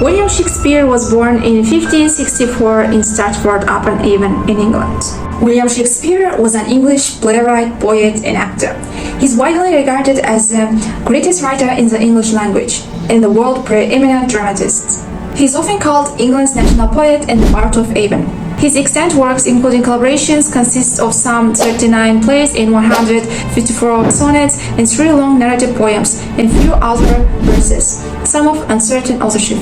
William Shakespeare was born in 1564 in Stratford-upon-Avon in England. William Shakespeare was an English playwright, poet, and actor. He is widely regarded as the greatest writer in the English language and the world's preeminent dramatist. He is often called England's national poet and the Bard of Avon. His extant works, including collaborations, consist of some 39 plays and 154 sonnets and 3 long narrative poems and few other verses, some of uncertain authorship.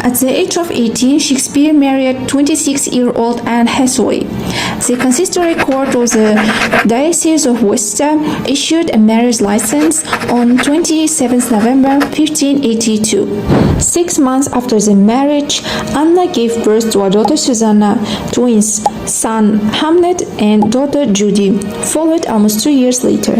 At the age of 18, Shakespeare married 26-year-old Anne Hathaway. The consistory court of the Diocese of Worcester issued a marriage license on 27 November 1582. 6 months after the marriage, Anna gave birth to a daughter Susanna, twins, son Hamlet and daughter Judy, followed almost 2 years later.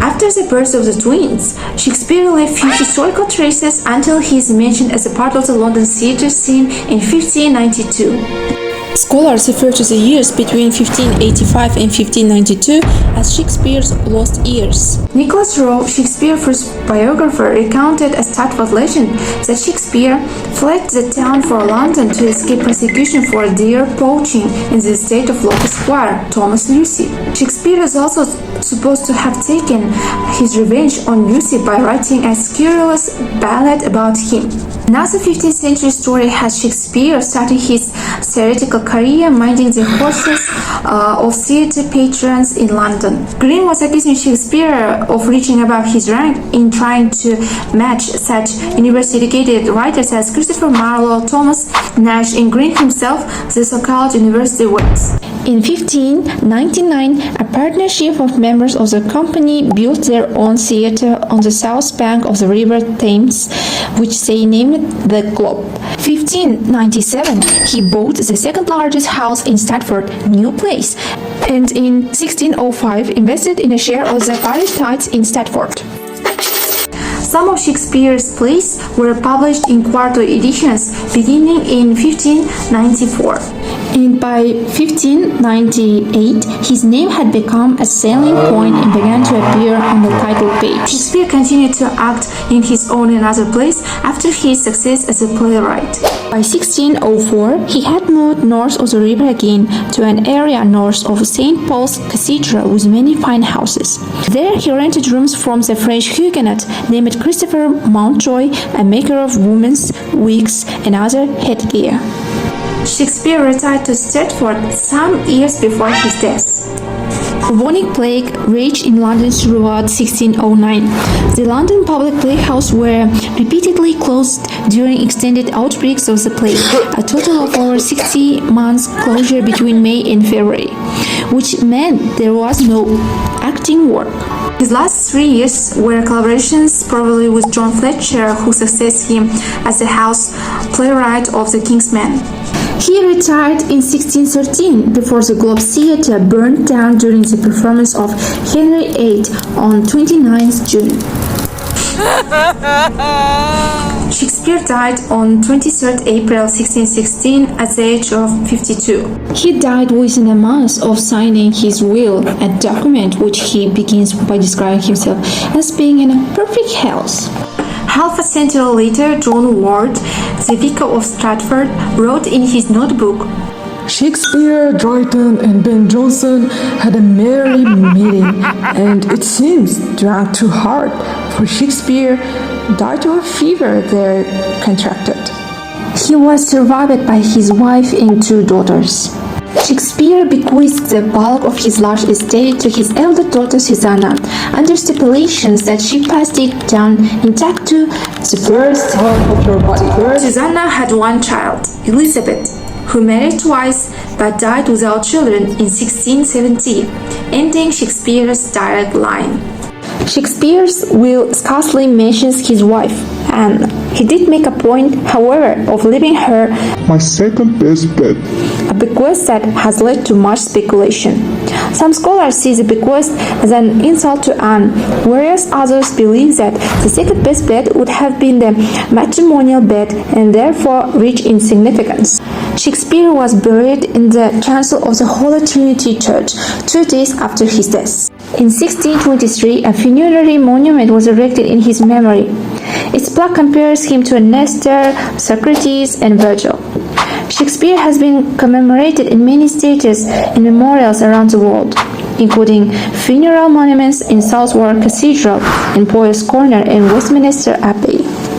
After the birth of the twins, Shakespeare left few historical traces until he is mentioned as a part of the London theatre scene in 1592. Scholars refer to the years between 1585 and 1592 as Shakespeare's lost years. Nicholas Rowe, Shakespeare's first biographer, recounted a Stratford legend that Shakespeare fled the town for London to escape persecution for deer poaching in the estate of local squire Thomas Lucy. Shakespeare is also supposed to have taken his revenge on Lucy by writing a scurrilous ballad about him. Another 15th century story has Shakespeare starting his satirical career minding the horses of theatre patrons in London. Green was accusing Shakespeare of reaching above his rank in trying to match such university-educated writers as Christopher Marlowe, Thomas Nash, and Green himself, the so-called university wits. In 1599, a partnership of members of the company built their own theatre on the south bank of the River Thames, which they named the Globe. 1597, he bought the second largest house in Stratford, New Place, and in 1605 invested in a share of the parish tithes in Stratford. Some of Shakespeare's plays were published in quarto editions beginning in 1594. And by 1598, his name had become a selling point and began to appear on the title page. Shakespeare continued to act in his own and other plays after his success as a playwright. By 1604, he had moved north of the river again to an area north of St. Paul's Cathedral with many fine houses. There he rented rooms from the French Huguenot named Christopher Mountjoy, a maker of women's wigs and other headgear. Shakespeare retired to Stratford some years before his death. Bubonic plague raged in London throughout 1609. The London public playhouses were repeatedly closed during extended outbreaks of the plague, a total of over 60 months closure between May and February, which meant there was no acting work. His last 3 years were collaborations probably with John Fletcher, who succeeded him as the house playwright of The King's Men. He retired in 1613 before the Globe Theatre burned down during the performance of Henry VIII on 29th June. Shakespeare died on 23rd April 1616 at the age of 52. He died within a month of signing his will, a document which he begins by describing himself as being in perfect health. Half a century later, John Ward, the vicar of Stratford, wrote in his notebook, Shakespeare, Drayton, and Ben Jonson had a merry meeting, and it seems drank too hard, for Shakespeare died of a fever they contracted. He was survived by his wife and 2 daughters. Shakespeare bequeathed the bulk of his large estate to his elder daughter Susanna, under stipulations that she passed it down intact to the first half of her body. Susanna had 1 child, Elizabeth, who married twice but died without children in 1670, ending Shakespeare's direct line. Shakespeare's will scarcely mentions his wife, Anne. He did make a point, however, of leaving her my second best bet, a bequest that has led to much speculation. Some scholars see the bequest as an insult to Anne, whereas others believe that the second best bet would have been the matrimonial bed and therefore rich in significance. Shakespeare was buried in the chancel of the Holy Trinity Church 2 days after his death. In 1623, a funerary monument was erected in his memory. Its plaque compares him to Nestor, Socrates, and Virgil. Shakespeare has been commemorated in many stages and memorials around the world, including funeral monuments in Southwark Cathedral and Poets' Corner in Westminster Abbey.